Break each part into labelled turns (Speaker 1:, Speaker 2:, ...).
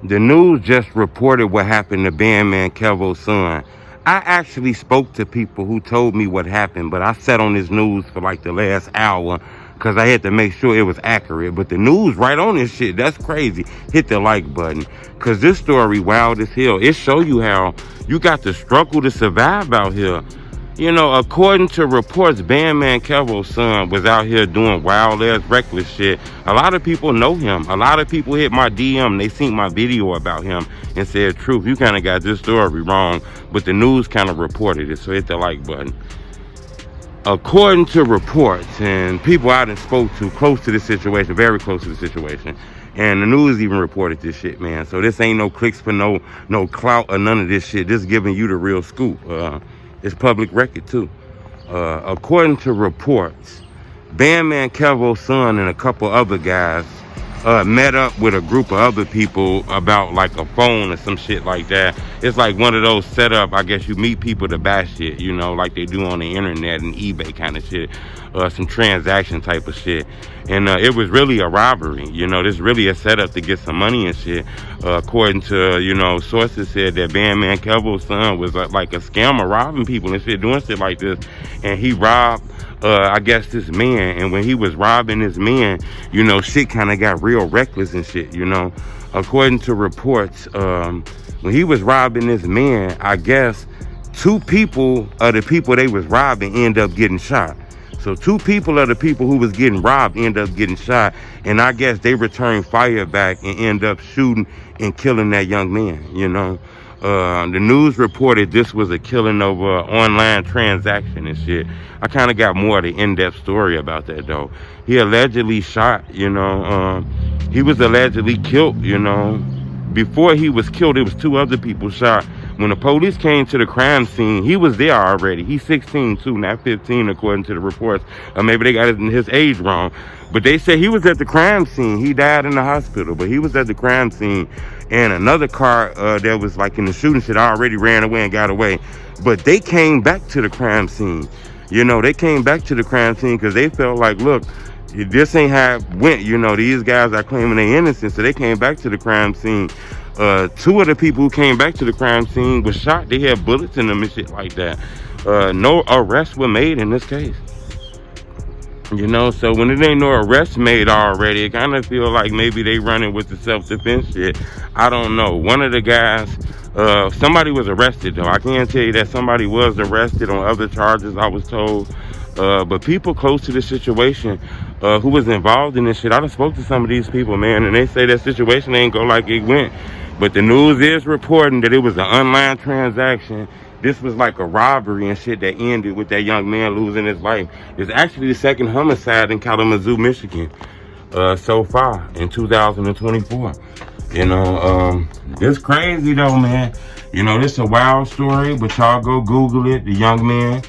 Speaker 1: The news just reported what happened to Bandman Kevo's son. I actually spoke to people who told me what happened, but I sat on this news for like the last hour because I had to make sure it was accurate. But the news right on this shit, that's crazy. Hit the like button because this story wild as hell. It show you how you got to struggle to survive out here. You know, according to reports, Bandman Kevo's son was out here doing wild-ass reckless shit. A lot of people know him. A lot of people hit my DM. They seen my video about him and said, "Truth, you kind of got this story wrong." But the news kind of reported it, so hit the like button. According to reports and people I done spoke to close to the situation, very close to the situation, and the news even reported this shit, man. So this ain't no clicks for no clout or none of this shit. This giving you the real scoop. It's public record too. According to reports, Bandman Kevo's son and a couple other guys met up with a group of other people about like a phone or some shit like that. It's like one of those setup, I guess you meet people to buy shit, you know, like they do on the internet and eBay kind of shit, some transaction type of shit. And it was really a robbery, you know, this really a setup to get some money and shit. According to, you know, sources said that Bandman Kevo's son was like a scammer robbing people and shit, doing shit like this. And he robbed I guess this man, and when he was robbing this man, you know, shit kind of got real reckless and shit, you know. According to reports, when he was robbing this man, I guess 2 people of the people they was robbing end up getting shot. So 2 people of the people who was getting robbed end up getting shot, and I guess they returned fire back and end up shooting and killing that young man, you know. The news reported this was a killing over an online transaction and shit. I kind of got more of the in-depth story about that though. He allegedly shot, you know, he was allegedly killed, you know. Before he was killed, there was 2 other people shot. When the police came to the crime scene, he was there already. He's 16 too, not 15 according to the reports. Or maybe they got his age wrong. But they said he was at the crime scene. He died in the hospital, but he was at the crime scene. And another car that was like in the shooting shit already ran away and got away. But they came back to the crime scene. You know, they came back to the crime scene because they felt like, look, this ain't how it went. You know, these guys are claiming their innocence. So they came back to the crime scene. 2 of the people who came back to the crime scene was shot. They had bullets in them and shit like that. No arrests were made in this case. You know, so when it ain't no arrests made already, it kind of feel like maybe they running with the self-defense shit. I don't know. One of the guys, somebody was arrested though. I can tell you that somebody was arrested on other charges, I was told. But people close to the situation who was involved in this shit, I done spoke to some of these people, man, and they say that situation ain't go like it went. But the news is reporting that it was an online transaction. This was like a robbery and shit that ended with that young man losing his life. It's actually the 2nd homicide in Kalamazoo, Michigan, so far in 2024. You know, it's crazy though, man. You know, this is a wild story, but y'all go Google it. The young man,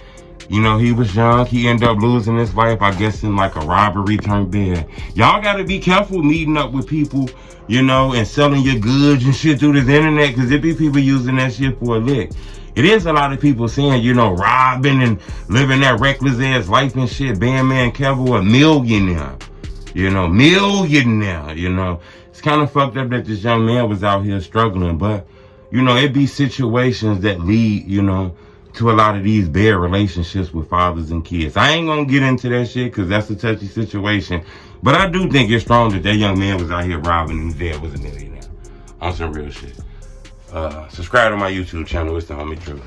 Speaker 1: you know, he was young. He ended up losing his life, I guess, in like a robbery turned bed. Y'all got to be careful meeting up with people, you know, and selling your goods and shit through this internet, because there be people using that shit for a lick. It is a lot of people saying, you know, robbing and living that reckless ass life and shit. Bandman Kevo, a millionaire, you know, millionaire, you know. It's kind of fucked up that this young man was out here struggling, but, you know, it be situations that lead, you know, to a lot of these bad relationships with fathers and kids. I ain't gonna get into that shit because that's a touchy situation, but I do think it's strong that that young man was out here robbing and his dad was a millionaire on some real shit. Subscribe to my YouTube channel. It's the homie Truth.